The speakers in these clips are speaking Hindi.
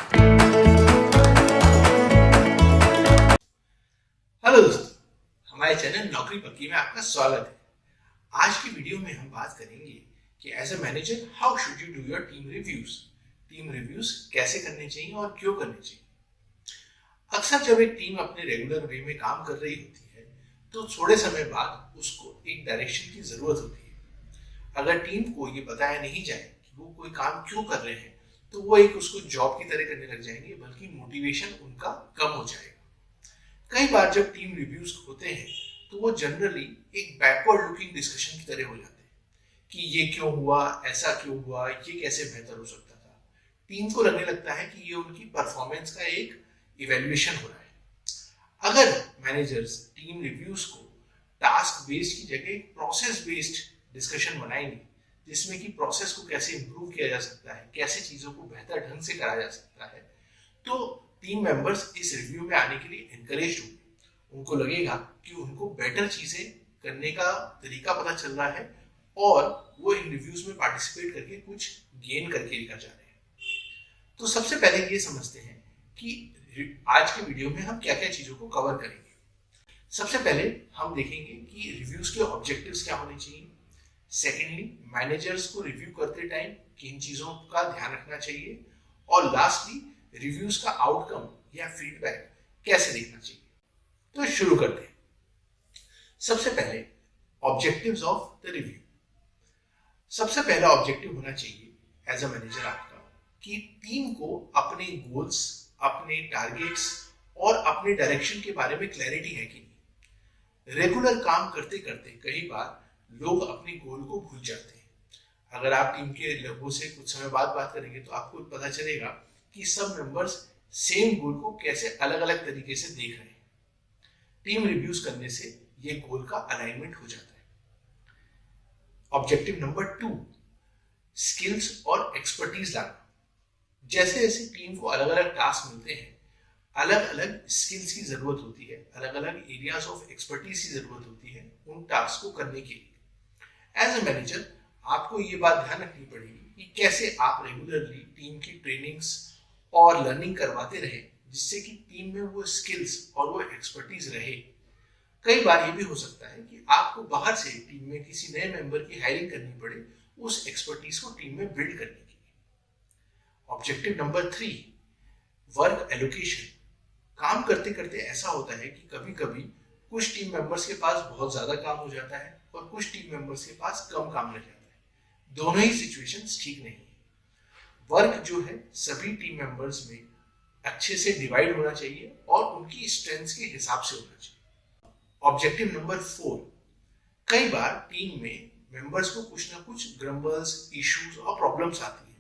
हेलो दोस्तों, हमारे चैनल नौकरी पक्की में आपका स्वागत है। आज की वीडियो में हम बात करेंगे कि as a manager how should you do your team reviews. Team reviews कैसे करने चाहिए और क्यों करने चाहिए। अक्सर जब एक टीम अपने रेगुलर वे में काम कर रही होती है तो थोड़े समय बाद उसको एक डायरेक्शन की जरूरत होती है। अगर टीम को ये बताया नहीं जाए कि वो कोई काम क्यों कर रहे हैं तो वो एक उसको जॉब की तरह करने लग जाएंगे, बल्कि मोटिवेशन उनका कम हो जाएगा। कई बार जब टीम रिव्यूज होते हैं तो वो जनरली एक बैकवर्ड लुकिंग डिस्कशन की तरह हो जाते हैं कि ये क्यों हुआ, ऐसा क्यों हुआ, ये कैसे बेहतर हो सकता था। टीम को लगने लगता है कि ये उनकी परफॉर्मेंस का एक इवेल्युएशन हो रहा है। अगर मैनेजर्स टीम रिव्यूज को टास्क बेस्ड की जगह प्रोसेस बेस्ड डिस्कशन बनाएंगे, जिसमें कि प्रोसेस को कैसे इंप्रूव किया जा सकता है, कैसे चीजों को बेहतर ढंग से करा जा सकता है, तो टीम मेंबर्स इस रिव्यू में आने के लिए एनकरेज होंगे। उनको लगेगा कि उनको बेटर चीजें करने का तरीका पता चल रहा है और वो इन रिव्यूज में पार्टिसिपेट करके कुछ गेन करके लेकर जा रहे हैं। तो सबसे पहले ये समझते हैं कि आज के वीडियो में हम क्या क्या चीजों को कवर करेंगे। सबसे पहले हम देखेंगे कि रिव्यूज के ऑब्जेक्टिव्स क्या होने चाहिए। सेकेंडली, मैनेजर्स को रिव्यू करते टाइम किन चीजों का ध्यान रखना चाहिए, और लास्टली रिव्यूज का आउटकम या फीडबैक कैसे देखना चाहिए। तो शुरू करते हैं। सबसे पहले ऑब्जेक्टिव्स ऑफ द रिव्यू। सबसे पहला ऑब्जेक्टिव होना चाहिए एज अ मैनेजर आपका कि टीम को अपने गोल्स, अपने टारगेट्स और अपने डायरेक्शन के बारे में क्लैरिटी है कि नहीं। रेगुलर काम करते करते कई बार लोग अपने गोल को भूल जाते हैं। अगर आप टीम के लोगों से कुछ समय बाद बात करेंगे तो आपको पता चलेगा कि सब मेंबर्स सेम गोल को कैसे अलग अलग तरीके से देख रहे हैं। टीम रिव्यूज करने से ये गोल का अलाइनमेंट हो जाता है। ऑब्जेक्टिव नंबर 2, स्किल्स और एक्सपर्टीज लाना। जैसे जैसे टीम को अलग अलग टास्क मिलते हैं, अलग अलग स्किल्स की जरूरत होती है, अलग अलग एरियाज ऑफ एक्सपर्टीज की जरूरत होती है उन टास्क को करने के लिए। एज अ मैनेजर आपको ये बात ध्यान रखनी पड़ेगी कि कैसे आप रेगुलरली टीम की ट्रेनिंग्स और लर्निंग करवाते रहे, जिससे कि टीम में वो स्किल्स और वो एक्सपर्टीज रहे। कई बार ये भी हो सकता है कि आपको बाहर से टीम में किसी नए मेंबर की हायरिंग करनी पड़े उस एक्सपर्टीज को टीम में बिल्ड करने के लिए। Objective number 3, work allocation. काम करते करते ऐसा होता है कि कभी कभी कुछ टीम मेंबर्स के पास बहुत ज्यादा काम हो जाता है और कुछ टीम मेंबर्स के पास कम काम रह जाता है। दोनों ही सिचुएशंस ठीक नहीं है। वर्क जो है सभी टीम मेंबर्स में अच्छे से डिवाइड होना चाहिए और उनकी स्ट्रेंथ्स के हिसाब से होना चाहिए। ऑब्जेक्टिव नंबर 4, कई बार टीम में मेंबर्स को कुछ ना कुछ ग्रम्बल्स, इश्यूज और प्रॉब्लम्स आती हैं।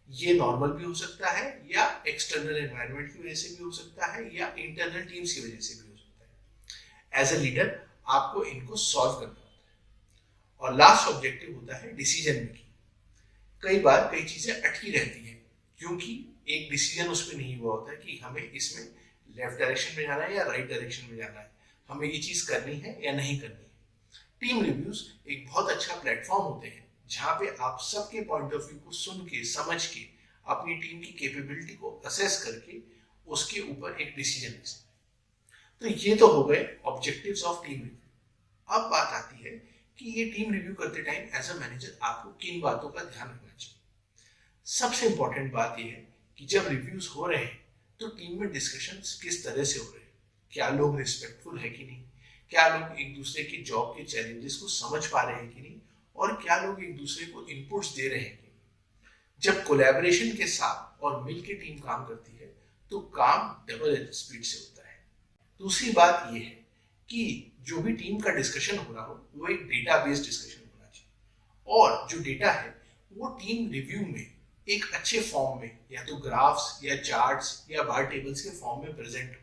ये नॉर्मल भी हो सकता है या एक्सटर्नल एनवायरनमेंट की वजह से भी हो सकता है या इंटरनल टीम्स की वजह से भी हो सकता है। एज ए लीडर आपको इनको सॉल्व करना होता है। और लास्ट ऑब्जेक्टिव होता है डिसीजन मेकिंग। कई बार कई चीजें अटकी रहती हैं क्योंकि एक डिसीजन उस पर नहीं हुआ होता है कि हमें इसमें लेफ्ट डायरेक्शन में जाना है या राइट डायरेक्शन में जाना है, हमें ये चीज करनी है या नहीं करनी है। टीम रिव्यूज एक बहुत अच्छा प्लेटफॉर्म होते हैं जहां पे आप सबके पॉइंट ऑफ व्यू को सुन के, समझ के, अपनी टीम की कैपेबिलिटी को असेस करके उसके ऊपर एक डिसीजन ले सकते हैं। तो ये तो हो गए ऑब्जेक्टिव्स ऑफ टीम रिव्यू। अब बात आती है कि ये टीम रिव्यू करते टाइम एज अ मैनेजर आपको किन बातों का ध्यान रखना चाहिए। सबसे इंपॉर्टेंट बात यह है कि जब रिव्यूज हो रहे हैं तो टीम में डिस्कशंस किस तरह से हो रहे हैं। क्या लोग रिस्पेक्टफुल है कि नहीं, क्या लोग एक दूसरे के जॉब के चैलेंजेस को समझ पा रहे हैं कि नहीं, और क्या लोग एक दूसरे को इनपुट्स दे रहे हैं कि नहीं। जब कोलैबोरेशन के साथ और मिलकर टीम काम करती है तो काम डबल स्पीड से होता है। दूसरी बात यह है कि जो भी टीम का डिस्कशन हो रहा हो वो एक डेटा बेस्ड डिस्कशन होना चाहिए, और जो डेटा है वो टीम रिव्यू में एक अच्छे फॉर्म में, या तो ग्राफ्स या चार्ट्स या बार टेबल्स के फॉर्म में प्रेजेंट हो,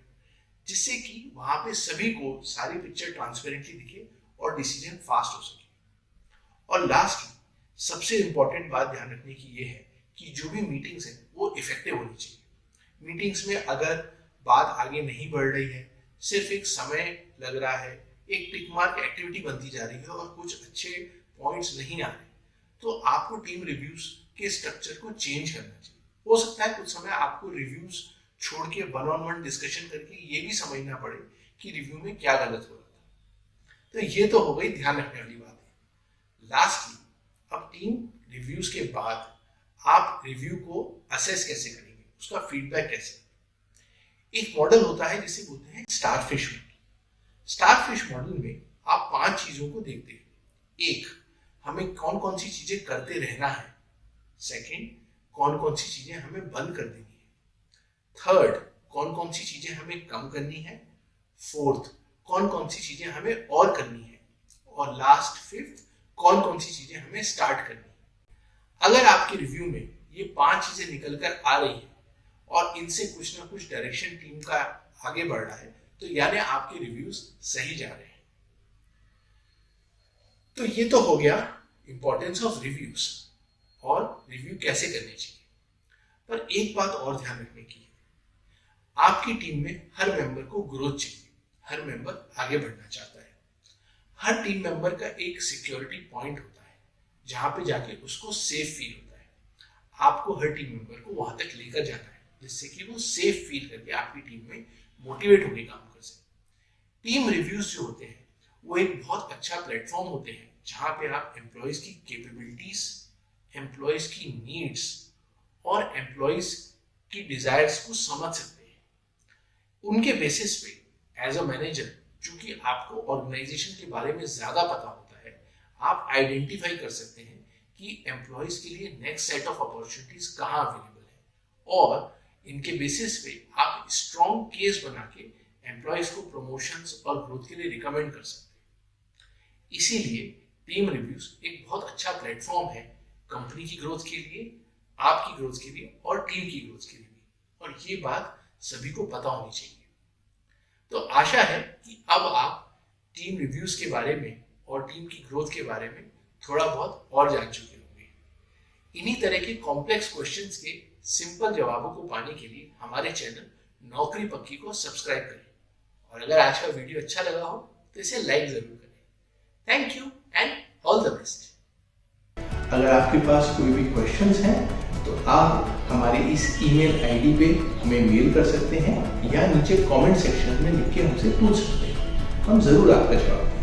जिससे कि वहां पे सभी को सारी पिक्चर ट्रांसपेरेंटली दिखे और डिसीजन फास्ट हो सके। और लास्ट, सबसे इंपॉर्टेंट बात ध्यान रखने की ये है कि जो भी मीटिंग्स है वो इफेक्टिव होनी चाहिए। मीटिंग्स में अगर बात आगे नहीं बढ़ रही है, सिर्फ एक समय लग रहा है, एक टिक मार्क एक्टिविटी बनती जा रही है और कुछ अच्छे पॉइंट्स नहीं आ रहे, तो आपको टीम रिव्यूज के स्ट्रक्चर को चेंज करना चाहिए। हो सकता है कुछ समय आपको रिव्यूज छोड़ के वन ऑन वन डिस्कशन करके ये भी समझना पड़े कि रिव्यू में क्या गलत हो रहा था। तो ये तो हो गई ध्यान रखने वाली बात है। लास्टली, अब टीम रिव्यूज के बाद आप रिव्यू को असेस कैसे करेंगे, उसका फीडबैक कैसे। एक मॉडल होता है जिसे बोलते हैं स्टारफिश मॉडल। स्टारफिश मॉडल में आप 5 चीजों को देखते हैं। एक, हमें कौन कौन सी चीजें करते रहना है। सेकंड, कौन कौन सी चीजें हमें बंद कर देनी है। थर्ड, कौन कौन सी चीजें हमें कम करनी है। फोर्थ, कौन कौन सी चीजें हमें और करनी है। और लास्ट, फिफ्थ, कौन कौन सी चीजें हमें स्टार्ट करनी है। अगर आपके रिव्यू में ये 5 चीजें निकल कर आ रही है और इनसे कुछ ना कुछ डायरेक्शन टीम का आगे बढ़ रहा है, तो यानी आपके रिव्यूज सही जा रहे हैं। तो ये तो हो गया इंपॉर्टेंस ऑफ रिव्यूज और रिव्यू कैसे करने चाहिए। पर एक बात और ध्यान रखने की है, आपकी टीम में हर मेंबर को ग्रोथ चाहिए, हर मेंबर आगे बढ़ना चाहता है। हर टीम मेंबर का एक सिक्योरिटी पॉइंट होता है जहां पे जाके उसको सेफ फील होता है। आपको हर टीम मेंबर को वहां तक लेकर जाना है जिससे कि वो सेफ फील करके आपकी टीम में मोटिवेट होकर काम कर सके। टीम रिव्यूज जो होते हैं वो एक बहुत अच्छा प्लेटफॉर्म होते हैं जहां पे आप एम्प्लॉयज की कैपेबिलिटीज, एम्प्लॉयज की नीड्स और एम्प्लॉयज की डिजायर्स को समझ सकते हैं। उनके बेसिस पे एज अ मैनेजर, चूंकि आपको ऑर्गेनाइजेशन के बारे में ज्यादा पता होता है, आप आइडेंटिफाई कर सकते हैं कि एम्प्लॉयज के लिए नेक्स्ट सेट ऑफ अपॉर्चुनिटीज कहाँ अवेलेबल है और इनके बेसिस पे आप स्ट्रॉन्ग केस बना के एम्प्लॉयज को प्रमोशंस और ग्रोथ के लिए रिकमेंड कर सकते हैं। इसीलिए टीम रिव्यूज एक बहुत अच्छा प्लेटफॉर्म है कंपनी की ग्रोथ के लिए, आपकी ग्रोथ के लिए और टीम की ग्रोथ के लिए भी। और ये बात सभी को पता होनी चाहिए। तो आशा है कि अब आप टीम रिव्यूज के बारे में और टीम की ग्रोथ के बारे में थोड़ा बहुत और जान चुके होंगे। इन्हीं तरह के कॉम्प्लेक्स क्वेश्चंस के सिंपल जवाबों को पाने के लिए हमारे चैनल नौकरी पक्की को सब्सक्राइब करें। और अगर आज का वीडियो अच्छा लगा हो तो इसे लाइक जरूर करें। Thank you and all the best. अगर आपके पास कोई भी क्वेश्चंस हैं तो आप हमारे इस ईमेल आईडी पे हमें मेल कर सकते हैं या नीचे कमेंट सेक्शन में लिख के हमसे पूछ सकते हैं। हम जरूर आपका जवाब देंगे।